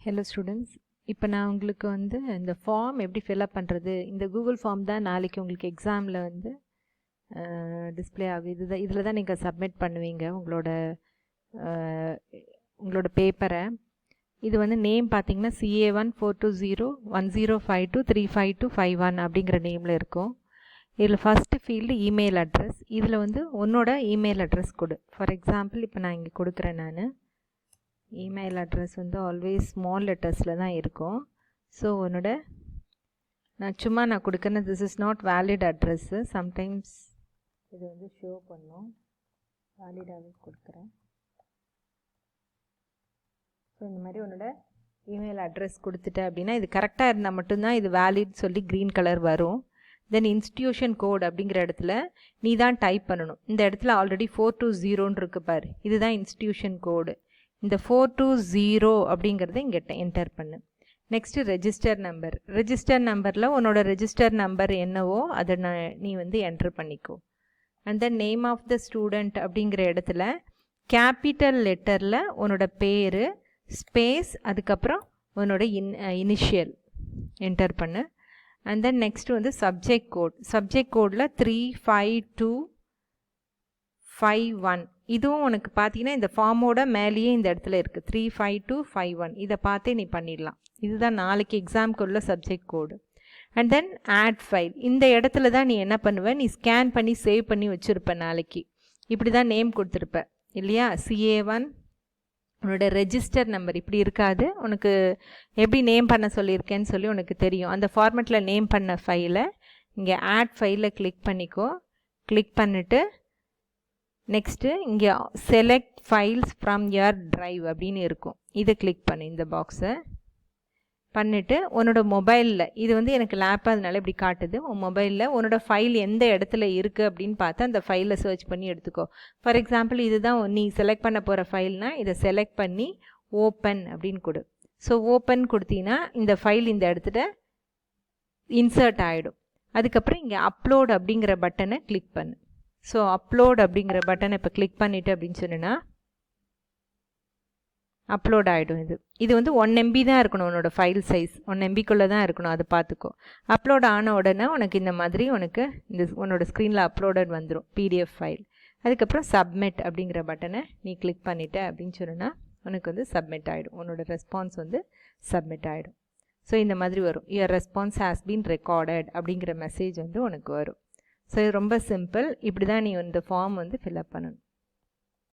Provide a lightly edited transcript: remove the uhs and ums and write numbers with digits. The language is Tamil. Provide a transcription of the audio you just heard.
ஹலோ ஸ்டூடெண்ட்ஸ், இப்போ நான் உங்களுக்கு வந்து இந்த ஃபார்ம் எப்படி ஃபில்அப் பண்ணுறது, இந்த கூகுள் ஃபார்ம் தான் நாளைக்கு உங்களுக்கு எக்ஸாமில் வந்து டிஸ்பிளே ஆகும். இதில் தான் நீங்கள் சப்மிட் பண்ணுவீங்க உங்களோட பேப்பரை. இது வந்து நேம் பார்த்தீங்கன்னா CA1420105235251 அப்படிங்கிற நேமில் இருக்கும். இதில் ஃபஸ்ட்டு ஃபீல்டு இமெயில் அட்ரஸ். இதில் வந்து உன்னோட இமெயில் அட்ரஸ் கொடு. ஃபார் எக்ஸாம்பிள் இப்போ நான் இங்கே கொடுக்குறேன். இமெயில் அட்ரஸ் வந்து ஆல்வேஸ் ஸ்மால் லெட்டர்ஸில் தான் இருக்கும். ஸோ நான் கொடுக்குறேன். This is not valid address. Sometimes இது வந்து ஷோ பண்ணும். வேலிடாகவே கொடுக்குறேன். ஸோ இந்த மாதிரி உன்னோட இமெயில் அட்ரஸ் கொடுத்துட்ட அப்படின்னா இது கரெக்டாக இருந்தால் மட்டும்தான் இது வேலிட் சொல்லி க்ரீன் கலர் வரும். தென் இன்ஸ்டியூஷன் கோட் அப்படிங்கிற இடத்துல நீ தான் டைப் பண்ணணும். இந்த இடத்துல ஆல்ரெடி 420 இருக்கு பாரு, இதுதான் இன்ஸ்டியூஷன் கோடு. இந்த 420 அப்படிங்கிறத இங்கே என்டர் பண்ணு. நெக்ஸ்ட்டு ரெஜிஸ்டர் நம்பரில் உன்னோட ரெஜிஸ்டர் நம்பர் என்னவோ அதை நீ வந்து என்டர் பண்ணிக்கோ. And then name of the student அப்படிங்கிற இடத்துல கேபிட்டல் லெட்டரில் உன்னோட பேர் ஸ்பேஸ் அதுக்கப்புறம் உன்னோட இனிஷியல் என்டர் பண்ணு. அண்ட் தென் நெக்ஸ்ட் வந்து சப்ஜெக்ட் கோடில் 35251. இதுவும் உனக்கு பார்த்தீங்கன்னா இந்த ஃபார்மோட மேலேயே இந்த இடத்துல இருக்குது 35251. இதை பார்த்தே நீ பண்ணிடலாம். இதுதான் நாளைக்கு எக்ஸாமுக்கு உள்ள subject code. And then add file. இந்த இடத்துல தான் நீ என்ன பண்ணுவ, நீ ஸ்கேன் பண்ணி சேவ் பண்ணி வச்சுருப்ப. நாளைக்கு இப்படி தான் நேம் கொடுத்துருப்ப இல்லையா. CA1 உன்னோட ரெஜிஸ்டர் நம்பர் இப்படி இருக்காது. உனக்கு எப்படி நேம் பண்ண சொல்லியிருக்கேன்னு சொல்லி உனக்கு தெரியும். அந்த ஃபார்மேட்டில் நேம் பண்ண ஃபைலை இங்கே ஆட் ஃபைலில் கிளிக் பண்ணிக்கோ. கிளிக் பண்ணிவிட்டு நெக்ஸ்ட்டு இங்கே select files from your drive அப்படின்னு இருக்கும். இதை கிளிக் பண்ணு. இந்த பாக்ஸை பண்ணிவிட்டு உன்னோட மொபைலில், இது வந்து எனக்கு லேப் அதனால இப்படி காட்டுது. உன் மொபைலில் உன்னோட ஃபைல் எந்த இடத்துல இருக்குது அப்படின்னு பார்த்து அந்த ஃபைலை சர்ச் பண்ணி எடுத்துக்கோ. ஃபார் எக்ஸாம்பிள் இதுதான் நீ செலக்ட் பண்ண போகிற ஃபைல்னால் இதை செலக்ட் பண்ணி ஓப்பன் அப்படின்னு கொடு. ஸோ ஓப்பன் கொடுத்தீங்கன்னா இந்த ஃபைல் இந்த இடத்துல இன்சர்ட் ஆகிடும். அதுக்கப்புறம் இங்கே அப்லோட் அப்படிங்கிற பட்டனை கிளிக் பண்ணு. ஸோ அப்லோட் அப்படிங்கிற பட்டனை இப்போ கிளிக் பண்ணிவிட்டு அப்படின்னு சொன்னா அப்லோட் ஆகிடும். இது வந்து 1 MB தான் இருக்கணும். உன்னோட ஃபைல் சைஸ் 1 MBக்குள்ளே தான் இருக்கணும். அதை பார்த்துக்கோ. அப்லோட் ஆன உடனே உனக்கு இந்த மாதிரி உன்னோட ஸ்க்ரீனில் அப்லோடட் வந்துடும் PDF ஃபைல். அதுக்கப்புறம் சப்மிட் அப்படிங்கிற பட்டனை நீ கிளிக் பண்ணிட்ட அப்படின்னு சொன்னா உனக்கு வந்து சப்மிட் ஆகிடும். உன்னோட ரெஸ்பான்ஸ் வந்து சப்மிட் ஆகிடும். ஸோ இந்த மாதிரி வரும், your response has been recorded அப்படிங்கிற மெசேஜ் வந்து உனக்கு வரும். ஸோ இது ரொம்ப சிம்பிள். இப்படி தான் நீ இந்த ஃபார்ம் வந்து ஃபில்அப் பண்ணணும்.